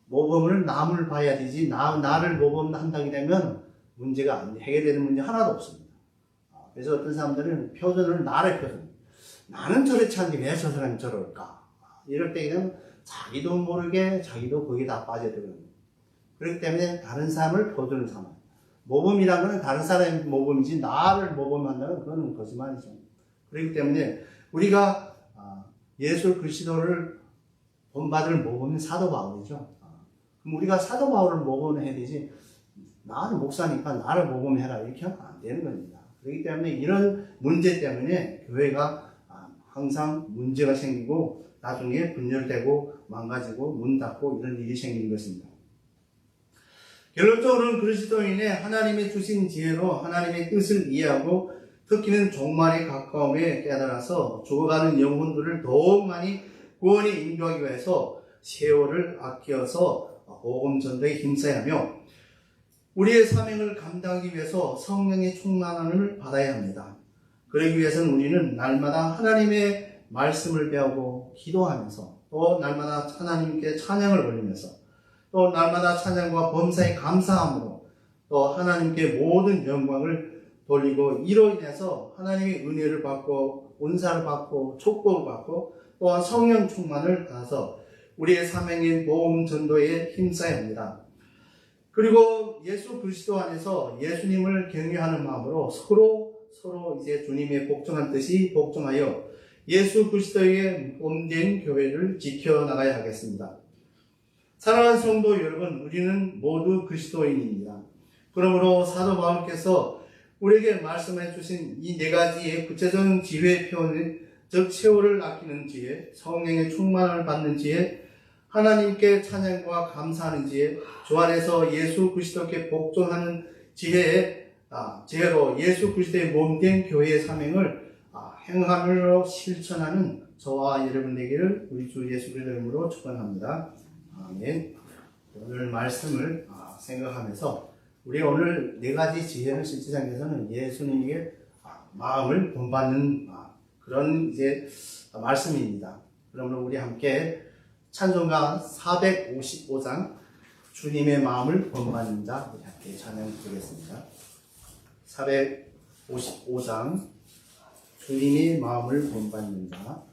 모범을 남을 봐야 되지 나를 모범한다게 되면 문제가 해결되는 문제 하나도 없습니다. 그래서 어떤 사람들은 표준을 나를 표준. 나는 저렇지 않는데 왜 저 사람이 저럴까? 이럴 때에는 자기도 모르게 자기도 거기에 다 빠져들어요. 그렇기 때문에 다른 사람을 표준을 삼아요. 모범이라는 것은 다른 사람의 모범이지 나를 모범한다는 그건 거짓말이죠. 그렇기 때문에 우리가 예수 그리스도를 본받을 모범은 사도 바울이죠. 그럼 우리가 사도 바울을 모범해야 되지 나는 목사니까 나를 모범해라 이렇게 하면 안 되는 겁니다. 그렇기 때문에 이런 문제 때문에 교회가 항상 문제가 생기고 나중에 분열되고 망가지고 문 닫고 이런 일이 생기는 것입니다. 결론적으로는 그리스도인의 하나님의 주신 지혜로 하나님의 뜻을 이해하고 특히는 종말에 가까움에 깨달아서 죽어가는 영혼들을 더욱 많이 구원에 인도하기 위해서 세월을 아껴서 복음 전도에 힘써야 하며 우리의 사명을 감당하기 위해서 성령의 충만함을 받아야 합니다. 그러기 위해서는 우리는 날마다 하나님의 말씀을 배우고 기도하면서 또 날마다 하나님께 찬양을 올리면서 또 날마다 찬양과 범사에 감사함으로 또 하나님께 모든 영광을 돌리고 이로 인해서 하나님의 은혜를 받고 은사를 받고 축복을 받고 또한 성령 충만을 받아서 우리의 사명인 복음 전도에 힘써야 합니다. 그리고 예수 그리스도 안에서 예수님을 경외하는 마음으로 서로 이제 주님의 복종한 뜻이 복종하여 예수 그리스도의 몸된 교회를 지켜나가야 하겠습니다. 사랑하는 성도 여러분, 우리는 모두 그리스도인입니다. 그러므로 사도 바울께서 우리에게 말씀해 주신 이 네 가지의 구체적인 지혜의 표현은 즉 세월을 아끼는 지혜, 성령의 충만함을 받는 지혜, 하나님께 찬양과 감사하는 지혜, 주 안에서 예수 그리스도께 복종하는 지혜로 예수 그리스도의 몸된 교회의 사명을 행함으로 실천하는 저와 여러분 되기를 우리 주 예수 그리스도의 이름으로 축원합니다. 아멘. 오늘 말씀을 생각하면서 우리 오늘 네 가지 지혜는 실제상에서는 예수님에게 마음을 본받는 그런 이제 말씀입니다. 그러므로 우리 함께 찬송가 455장 주님의 마음을 본받는 자 우리 함께 찬양 드리겠습니다. 455장 주님의 마음을 본받는 자.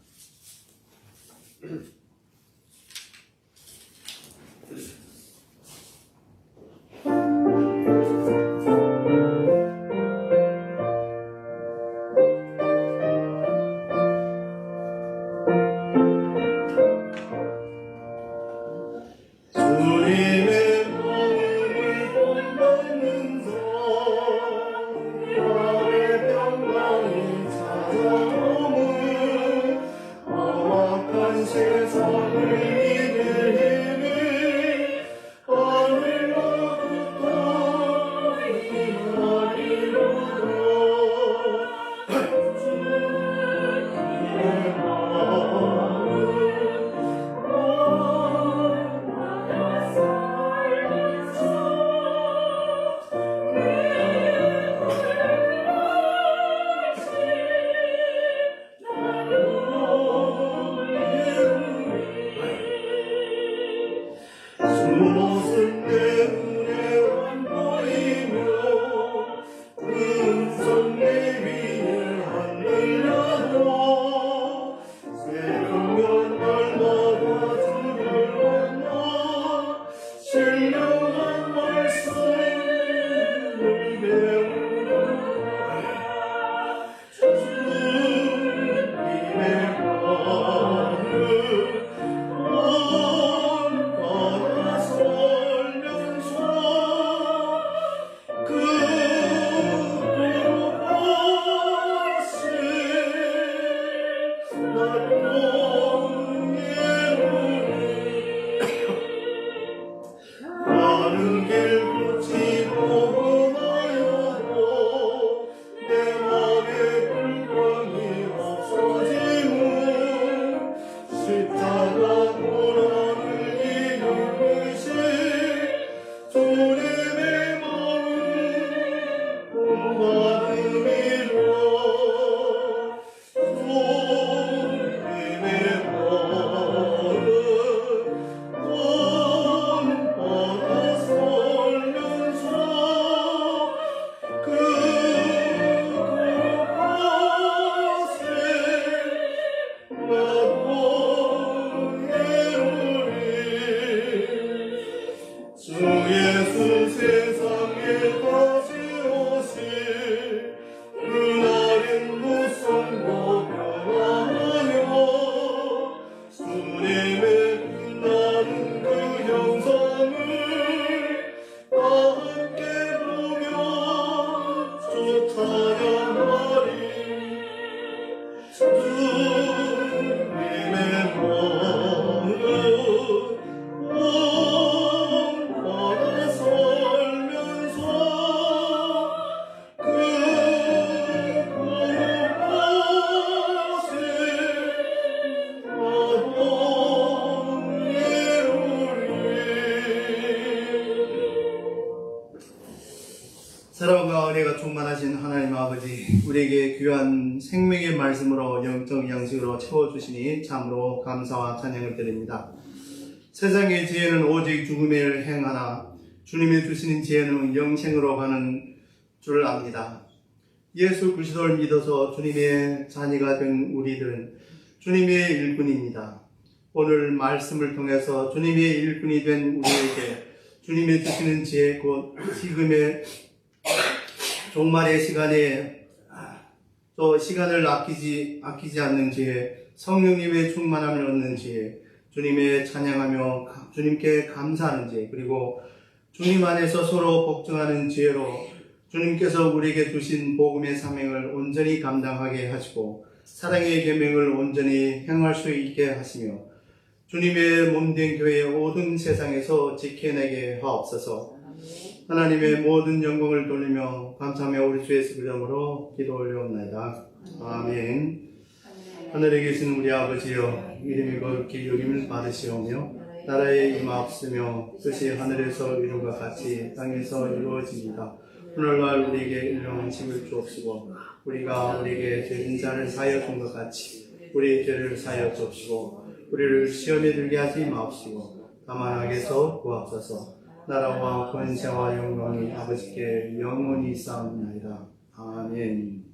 은혜가 충만하신 하나님 아버지, 우리에게 귀한 생명의 말씀으로 영적 양식으로 채워주시니 참으로 감사와 찬양을 드립니다. 세상의 지혜는 오직 죽음을 행하나 주님이 주시는 지혜는 영생으로 가는 줄 압니다. 예수 그리스도를 믿어서 주님의 자녀가 된 우리들은 주님의 일꾼입니다. 오늘 말씀을 통해서 주님의 일꾼이 된 우리에게 주님이 주시는 지혜, 곧 지금의 종말의 시간에 또 시간을 아끼지 않는 지혜, 성령님의 충만함을 얻는 지혜, 주님의 찬양하며 주님께 감사하는 지혜, 그리고 주님 안에서 서로 복종하는 지혜로 주님께서 우리에게 주신 복음의 사명을 온전히 감당하게 하시고 사랑의 계명을 온전히 행할 수 있게 하시며 주님의 몸된 교회의 모든 세상에서 지켜내게 하옵소서. 하나님의 모든 영광을 돌리며 감사하며 우리 주 예수 그리스도로 기도 올려옵나이다. 아멘. 하늘에 계신 우리 아버지여, 이름이 거룩히 여김을 받으시오며 나라에 임하옵시며 뜻이 하늘에서 이룬 것 같이 땅에서 이루어집니다. 오늘날 우리에게 일용할 음식을 주옵시고 우리가 우리에게 죄진 자를 사하여 준 것 같이 우리의 죄를 사하여 주옵시고 우리를 시험에 들게 하지 마옵시고 다만 악에서 구하옵소서. 나라와 권세와 영광이 아버지께 영원히 쌓옵나이다. 아멘.